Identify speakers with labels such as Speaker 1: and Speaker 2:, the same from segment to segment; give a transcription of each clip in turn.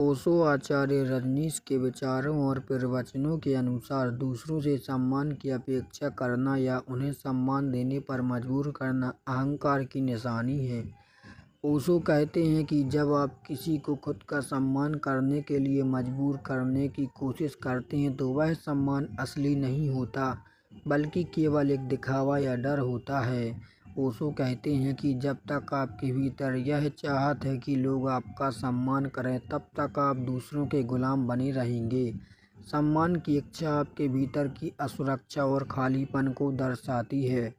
Speaker 1: ओशो आचार्य रजनीश के विचारों और प्रवचनों के अनुसार दूसरों से सम्मान की अपेक्षा करना या उन्हें सम्मान देने पर मजबूर करना अहंकार की निशानी है। ओशो कहते हैं कि जब आप किसी को खुद का सम्मान करने के लिए मजबूर करने की कोशिश करते हैं तो वह सम्मान असली नहीं होता, बल्कि केवल एक दिखावा या डर होता है। ओशो कहते हैं कि जब तक आपके भीतर यह चाहत है कि लोग आपका सम्मान करें, तब तक आप दूसरों के गुलाम बने रहेंगे। सम्मान की इच्छा आपके भीतर की असुरक्षा और खालीपन को दर्शाती है।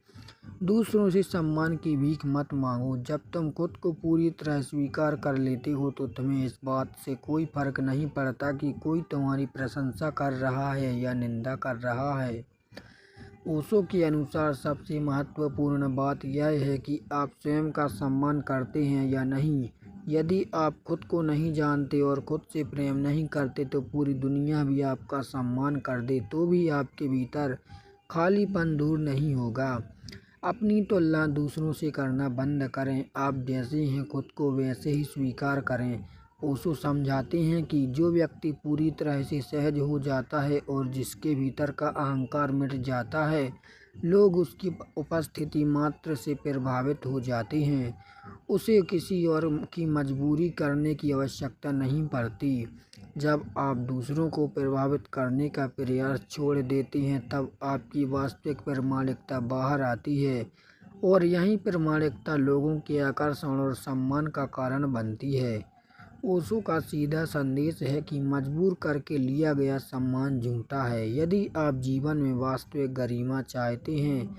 Speaker 1: दूसरों से सम्मान की भीख मत मांगो। जब तुम खुद को पूरी तरह स्वीकार कर लेते हो तो तुम्हें इस बात से कोई फर्क नहीं पड़ता कि कोई तुम्हारी प्रशंसा कर रहा है या निंदा कर रहा है। ओशो के अनुसार सबसे महत्वपूर्ण बात यह है कि आप स्वयं का सम्मान करते हैं या नहीं। यदि आप खुद को नहीं जानते और खुद से प्रेम नहीं करते तो पूरी दुनिया भी आपका सम्मान कर दे तो भी आपके भीतर खालीपन दूर नहीं होगा। अपनी तुलना दूसरों से करना बंद करें। आप जैसे हैं खुद को वैसे ही स्वीकार करें। ओशो समझाते हैं कि जो व्यक्ति पूरी तरह से सहज हो जाता है और जिसके भीतर का अहंकार मिट जाता है, लोग उसकी उपस्थिति मात्र से प्रभावित हो जाते हैं। उसे किसी और की मजबूरी करने की आवश्यकता नहीं पड़ती। जब आप दूसरों को प्रभावित करने का प्रयास छोड़ देते हैं तब आपकी वास्तविक प्रामाणिकता बाहर आती है और यही प्रामाणिकता लोगों के आकर्षण और सम्मान का कारण बनती है। ओशो का सीधा संदेश है कि मजबूर करके लिया गया सम्मान झूठा है। यदि आप जीवन में वास्तविक गरिमा चाहते हैं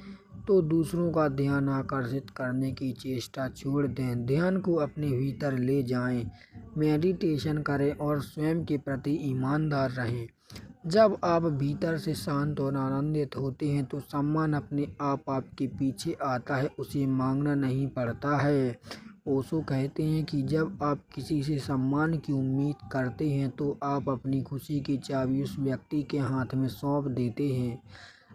Speaker 1: तो दूसरों का ध्यान आकर्षित करने की चेष्टा छोड़ दें। ध्यान को अपने भीतर ले जाएं, मेडिटेशन करें और स्वयं के प्रति ईमानदार रहें। जब आप भीतर से शांत और आनंदित होते हैं तो सम्मान अपने आप आपके पीछे आता है, उसे मांगना नहीं पड़ता है। ओशो कहते हैं कि जब आप किसी से सम्मान की उम्मीद करते हैं तो आप अपनी खुशी की चाबी उस व्यक्ति के हाथ में सौंप देते हैं।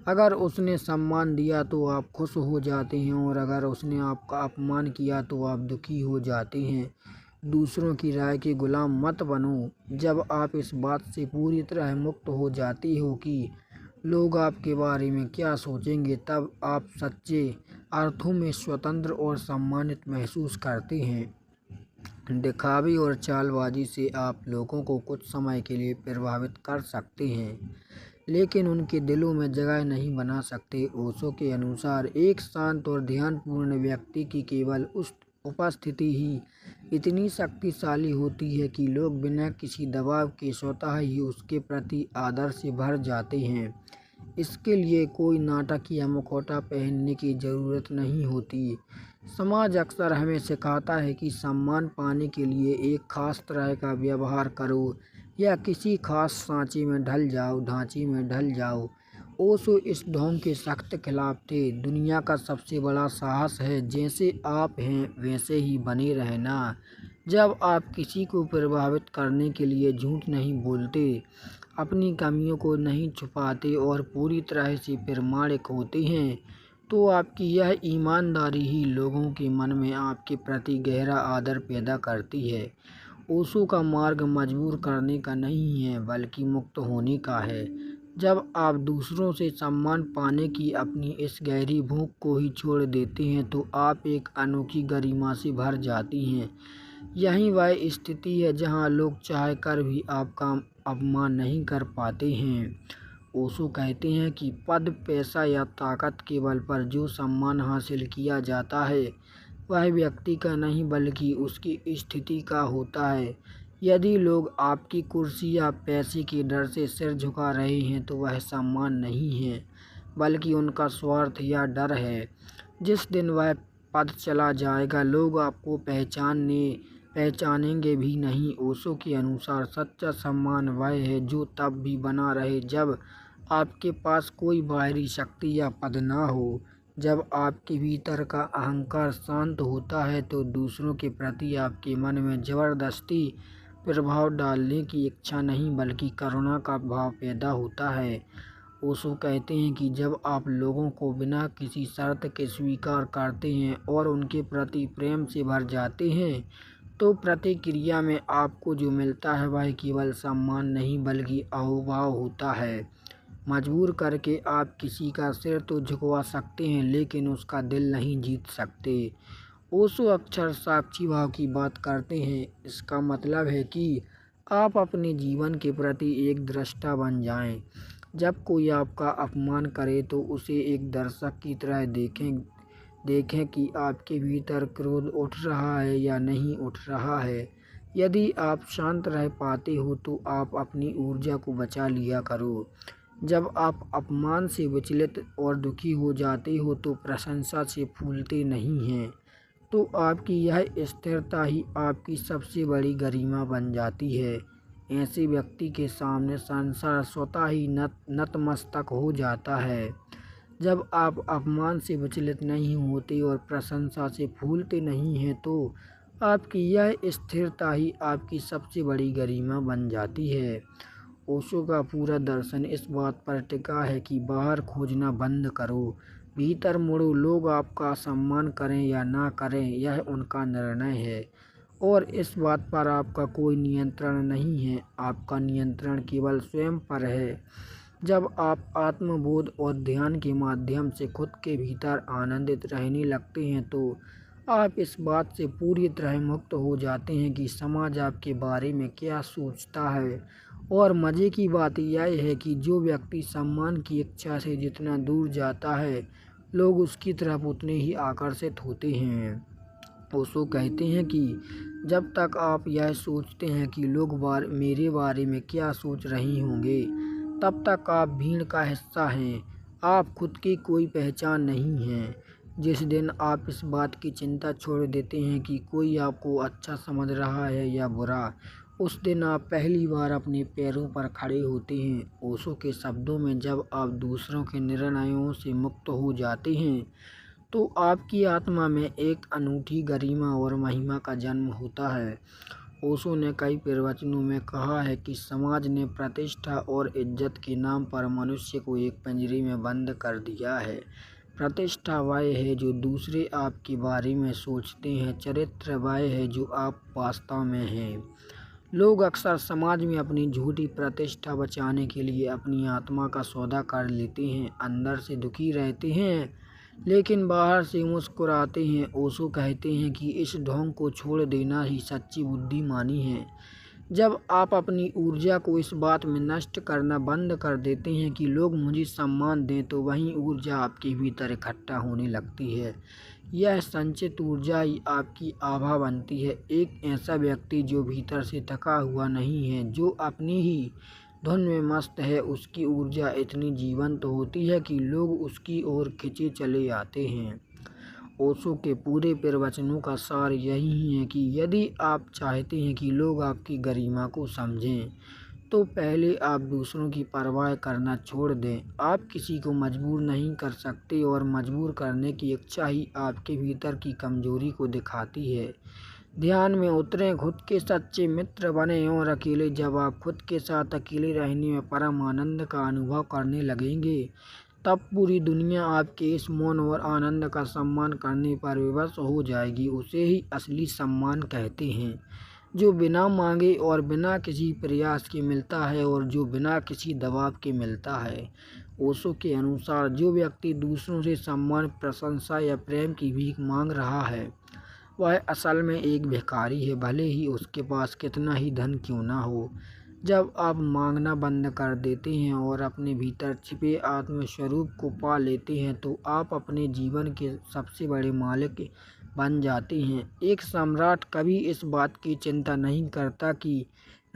Speaker 1: अगर उसने सम्मान दिया तो आप खुश हो जाते हैं और अगर उसने आपका अपमान किया तो आप दुखी हो जाते हैं। दूसरों की राय के गुलाम मत बनो। जब आप इस बात से पूरी तरह मुक्त हो जाती हो कि लोग आपके बारे में क्या सोचेंगे, तब आप सच्चे अर्थों में स्वतंत्र और सम्मानित महसूस करते हैं। दिखावे और चालबाजी से आप लोगों को कुछ समय के लिए प्रभावित कर सकते हैं, लेकिन उनके दिलों में जगह नहीं बना सकते। ओशो के अनुसार एक शांत और ध्यानपूर्ण व्यक्ति की केवल उस उपस्थिति ही इतनी शक्तिशाली होती है कि लोग बिना किसी दबाव के स्वतः ही उसके प्रति आदर से भर जाते हैं। इसके लिए कोई नाटक या मुखौटा पहनने की ज़रूरत नहीं होती। समाज अक्सर हमें सिखाता है कि सम्मान पाने के लिए एक खास तरह का व्यवहार करो या किसी खास ढांचे में ढल जाओ। ओशो इस ढोंग के सख्त खिलाफ थे। दुनिया का सबसे बड़ा साहस है जैसे आप हैं वैसे ही बने रहना। जब आप किसी को प्रभावित करने के लिए झूठ नहीं बोलते, अपनी कमियों को नहीं छुपाते और पूरी तरह से प्रामाणिक होते हैं तो आपकी यह ईमानदारी ही लोगों के मन में आपके प्रति गहरा आदर पैदा करती है। ओशो का मार्ग मजबूर करने का नहीं है बल्कि मुक्त होने का है। जब आप दूसरों से सम्मान पाने की अपनी इस गहरी भूख को ही छोड़ देते हैं तो आप एक अनोखी गरिमा से भर जाती हैं। यही वह स्थिति है जहां लोग चाह कर भी आपका अपमान नहीं कर पाते हैं। ओशो कहते हैं कि पद, पैसा या ताकत के बल पर जो सम्मान हासिल किया जाता है वह व्यक्ति का नहीं बल्कि उसकी स्थिति का होता है। यदि लोग आपकी कुर्सी या पैसे के डर से सिर झुका रहे हैं तो वह सम्मान नहीं है बल्कि उनका स्वार्थ या डर है। जिस दिन वह पद चला जाएगा लोग आपको पहचानेंगे भी नहीं। ओशो के अनुसार सच्चा सम्मान वह है जो तब भी बना रहे जब आपके पास कोई बाहरी शक्ति या पद ना हो। जब आपके भीतर का अहंकार शांत होता है तो दूसरों के प्रति आपके मन में ज़बरदस्ती प्रभाव डालने की इच्छा नहीं बल्कि करुणा का भाव पैदा होता है। ओशो कहते हैं कि जब आप लोगों को बिना किसी शर्त के स्वीकार करते हैं और उनके प्रति प्रेम से भर जाते हैं तो प्रतिक्रिया में आपको जो मिलता है वह केवल सम्मान नहीं बल्कि अहोभाव होता है। मजबूर करके आप किसी का सिर तो झुकवा सकते हैं लेकिन उसका दिल नहीं जीत सकते। ओशो अक्सर साक्षी भाव की बात करते हैं। इसका मतलब है कि आप अपने जीवन के प्रति एक दृष्टा बन जाएं। जब कोई आपका अपमान करे तो उसे एक दर्शक की तरह देखें कि आपके भीतर क्रोध उठ रहा है या नहीं उठ रहा है। यदि आप शांत रह पाते हो तो आप अपनी ऊर्जा को बचा लिया करो। जब आप अपमान से विचलित और दुखी हो जाते हो तो प्रशंसा से फूलते नहीं हैं। तो आपकी यह स्थिरता ही आपकी सबसे बड़ी गरिमा बन जाती है। ऐसे व्यक्ति के सामने संसार स्वतः ही नतमस्तक हो जाता है। जब आप अपमान से विचलित नहीं होते और प्रशंसा से फूलते नहीं हैं तो आपकी यह स्थिरता ही आपकी सबसे बड़ी गरिमा बन जाती है। ओशो का पूरा दर्शन इस बात पर टिका है कि बाहर खोजना बंद करो, भीतर मुड़ो। लोग आपका सम्मान करें या ना करें यह उनका निर्णय है और इस बात पर आपका कोई नियंत्रण नहीं है। आपका नियंत्रण केवल स्वयं पर है। जब आप आत्मबोध और ध्यान के माध्यम से खुद के भीतर आनंदित रहने लगते हैं तो आप इस बात से पूरी तरह मुक्त हो जाते हैं कि समाज आपके बारे में क्या सोचता है। और मज़े की बात यह है कि जो व्यक्ति सम्मान की इच्छा से जितना दूर जाता है लोग उसकी तरफ उतने ही आकर्षित होते हैं। ओशो कहते हैं कि जब तक आप यह सोचते हैं कि लोग मेरे बारे में क्या सोच रहे होंगे तब तक आप भीड़ का हिस्सा हैं। आप खुद की कोई पहचान नहीं हैं। जिस दिन आप इस बात की चिंता छोड़ देते हैं कि कोई आपको अच्छा समझ रहा है या बुरा, उस दिन आप पहली बार अपने पैरों पर खड़े होते हैं। ओशो के शब्दों में जब आप दूसरों के निर्णयों से मुक्त हो जाते हैं तो आपकी आत्मा में एक अनूठी गरिमा और महिमा का जन्म होता है। ओशो ने कई प्रवचनों में कहा है कि समाज ने प्रतिष्ठा और इज्जत के नाम पर मनुष्य को एक पिंजरे में बंद कर दिया है। प्रतिष्ठा वह है जो दूसरे आपके बारे में सोचते हैं, चरित्र वह है जो आप वास्तव में हैं। लोग अक्सर समाज में अपनी झूठी प्रतिष्ठा बचाने के लिए अपनी आत्मा का सौदा कर लेते हैं। अंदर से दुखी रहते हैं लेकिन बाहर से मुस्कुराते हैं। ओशो कहते हैं कि इस ढोंग को छोड़ देना ही सच्ची बुद्धिमानी है। जब आप अपनी ऊर्जा को इस बात में नष्ट करना बंद कर देते हैं कि लोग मुझे सम्मान दें तो वही ऊर्जा आपके भीतर इकट्ठा होने लगती है। यह संचित ऊर्जा ही आपकी आभा बनती है। एक ऐसा व्यक्ति जो भीतर से थका हुआ नहीं है, जो अपनी ही धुन में मस्त है, उसकी ऊर्जा इतनी जीवंत होती है कि लोग उसकी ओर खिंचे चले आते हैं। ओशो के पूरे प्रवचनों का सार यही है कि यदि आप चाहते हैं कि लोग आपकी गरिमा को समझें तो पहले आप दूसरों की परवाह करना छोड़ दें। आप किसी को मजबूर नहीं कर सकते और मजबूर करने की इच्छा ही आपके भीतर की कमजोरी को दिखाती है। ध्यान में उतरें, खुद के सच्चे मित्र बने और अकेले जब आप खुद के साथ अकेले रहने में परम आनंद का अनुभव करने लगेंगे तब पूरी दुनिया आपके इस मौन और आनंद का सम्मान करने पर विवश हो जाएगी। उसे ही असली सम्मान कहते हैं जो बिना मांगे और बिना किसी प्रयास के मिलता है और जो बिना किसी दबाव के मिलता है। ओशो के अनुसार जो व्यक्ति दूसरों से सम्मान, प्रशंसा या प्रेम की भीख मांग रहा है वह असल में एक भिखारी है, भले ही उसके पास कितना ही धन क्यों ना हो। जब आप मांगना बंद कर देते हैं और अपने भीतर छिपे आत्मस्वरूप को पा लेते हैं तो आप अपने जीवन के सबसे बड़े मालिक बन जाते हैं। एक सम्राट कभी इस बात की चिंता नहीं करता कि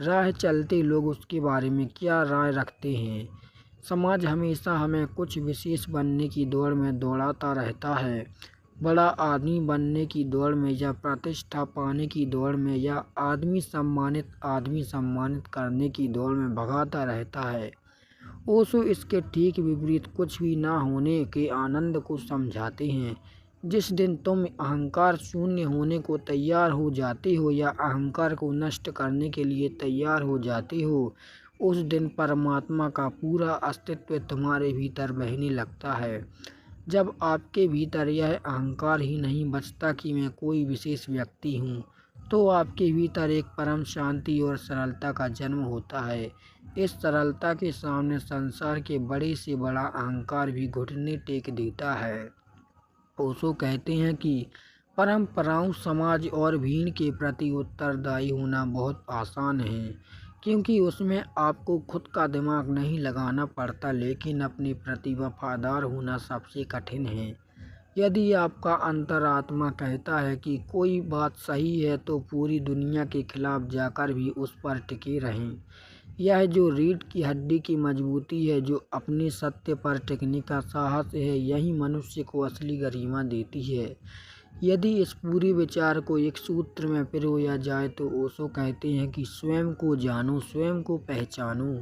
Speaker 1: राह चलते लोग उसके बारे में क्या राय रखते हैं। समाज हमेशा हमें कुछ विशेष बनने की दौड़ में दौड़ाता रहता है, बड़ा आदमी बनने की दौड़ में या प्रतिष्ठा पाने की दौड़ में या आदमी सम्मानित करने की दौड़ में भगाता रहता है। ओशो इसके ठीक विपरीत कुछ भी ना होने के आनंद को समझाते हैं। जिस दिन तुम अहंकार शून्य होने को तैयार हो जाते हो या अहंकार को नष्ट करने के लिए तैयार हो जाते हो उस दिन परमात्मा का पूरा अस्तित्व तुम्हारे भीतर बहने लगता है। जब आपके भीतर यह अहंकार ही नहीं बचता कि मैं कोई विशेष व्यक्ति हूँ तो आपके भीतर एक परम शांति और सरलता का जन्म होता है। इस सरलता के सामने संसार के बड़े से बड़ा अहंकार भी घुटने टेक देता है। ओशो कहते हैं कि परंपराओं, समाज और भीड़ के प्रति उत्तरदायी होना बहुत आसान है, क्योंकि उसमें आपको खुद का दिमाग नहीं लगाना पड़ता, लेकिन अपने प्रति वफादार होना सबसे कठिन है। यदि आपका अंतरात्मा कहता है कि कोई बात सही है, तो पूरी दुनिया के खिलाफ जाकर भी उस पर टिके रहें। यह जो रीढ़ की हड्डी की मजबूती है, जो अपने सत्य पर टिकने का साहस है, यही मनुष्य को असली गरिमा देती है। यदि इस पूरे विचार को एक सूत्र में पिरोया जाए तो ओशो कहते हैं कि स्वयं को जानो, स्वयं को पहचानो।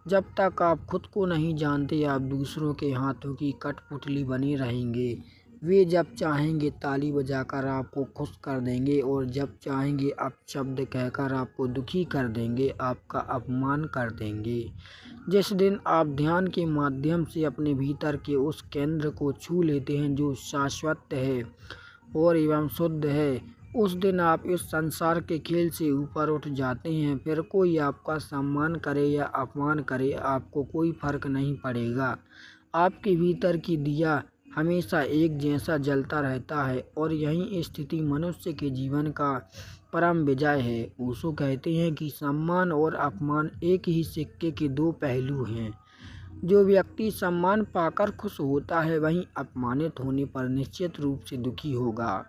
Speaker 1: जब तक आप खुद को नहीं जानते, आप दूसरों के हाथों की कठपुतली बने रहेंगे। वे जब चाहेंगे ताली बजाकर आपको खुश कर देंगे, और जब चाहेंगे अपशब्द कहकर आपको दुखी कर देंगे, आपका अपमान कर देंगे। जिस दिन आप ध्यान के माध्यम से अपने भीतर के उस केंद्र को छू लेते हैं जो शाश्वत है और एवं शुद्ध है, उस दिन आप इस संसार के खेल से ऊपर उठ जाते हैं। फिर कोई आपका सम्मान करे या अपमान करे, आपको कोई फर्क नहीं पड़ेगा। आपके भीतर की दिया हमेशा एक जैसा जलता रहता है, और यही स्थिति मनुष्य के जीवन का परम विजय है। ओशो कहते हैं कि सम्मान और अपमान एक ही सिक्के के दो पहलू हैं। जो व्यक्ति सम्मान पाकर खुश होता है, वहीं अपमानित होने पर निश्चित रूप से दुखी होगा।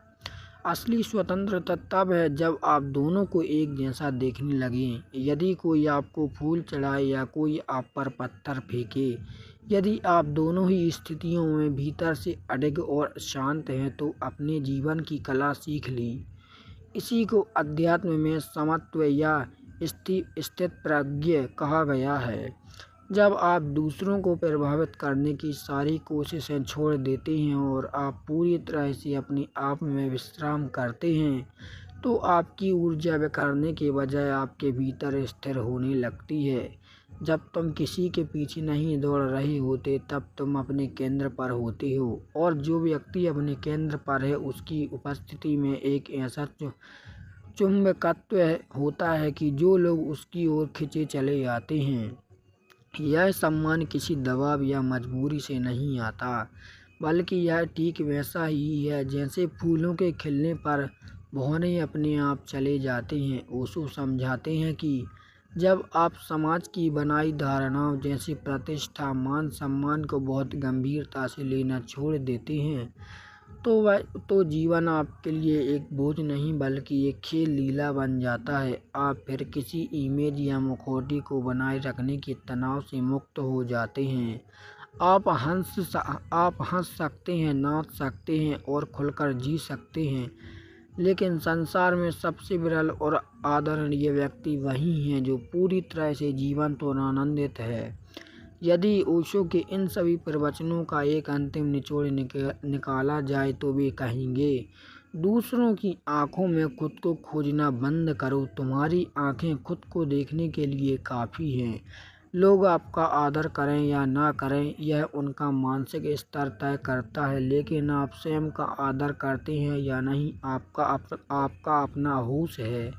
Speaker 1: असली स्वतंत्रता तब है जब आप दोनों को एक जैसा देखने लगें। यदि कोई आपको फूल चढ़ाए या कोई आप पर पत्थर फेंके, यदि आप दोनों ही स्थितियों में भीतर से अडिग और शांत हैं, तो अपने जीवन की कला सीख ली। इसी को अध्यात्म में समत्व या स्थितप्रज्ञ कहा गया है। जब आप दूसरों को प्रभावित करने की सारी कोशिशें छोड़ देते हैं और आप पूरी तरह से अपने आप में विश्राम करते हैं, तो आपकी ऊर्जा बिखरने के बजाय आपके भीतर स्थिर होने लगती है। जब तुम किसी के पीछे नहीं दौड़ रहे होते, तब तुम अपने केंद्र पर होते हो, और जो व्यक्ति अपने केंद्र पर है, उसकी उपस्थिति में एक ऐसा चुंबकत्व होता है कि जो लोग उसकी ओर खिंचे चले आते हैं। यह सम्मान किसी दबाव या मजबूरी से नहीं आता, बल्कि यह ठीक वैसा ही है जैसे फूलों के खिलने पर भौरे अपने आप चले जाते हैं। ओशो समझाते हैं कि जब आप समाज की बनाई धारणाओं जैसे प्रतिष्ठा, मान सम्मान को बहुत गंभीरता से लेना छोड़ देते हैं, तो जीवन आपके लिए एक बोझ नहीं बल्कि एक खेल लीला बन जाता है। आप फिर किसी इमेज या मुखौटे को बनाए रखने के तनाव से मुक्त हो जाते हैं। आप हंस सकते हैं, नाच सकते हैं और खुलकर जी सकते हैं। लेकिन संसार में सबसे विरल और आदरणीय व्यक्ति वही हैं जो पूरी तरह से जीवंत और आनंदित है। यदि ओशो के इन सभी प्रवचनों का एक अंतिम निचोड़ निकाला जाए, तो वे कहेंगे, दूसरों की आंखों में खुद को खोजना बंद करो। तुम्हारी आंखें खुद को देखने के लिए काफ़ी हैं। लोग आपका आदर करें या ना करें, यह उनका मानसिक स्तर तय करता है, लेकिन आप स्वयं का आदर करते हैं या नहीं, आपका अपना होश है।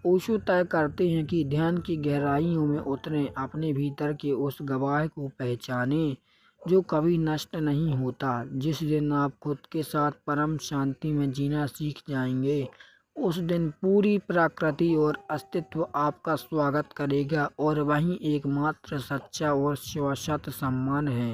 Speaker 1: ओशो तय करते हैं कि ध्यान की गहराइयों में उतरें, अपने भीतर के उस गवाह को पहचानें जो कभी नष्ट नहीं होता। जिस दिन आप खुद के साथ परम शांति में जीना सीख जाएंगे, उस दिन पूरी प्रकृति और अस्तित्व आपका स्वागत करेगा, और वही एकमात्र सच्चा और शाश्वत सम्मान है।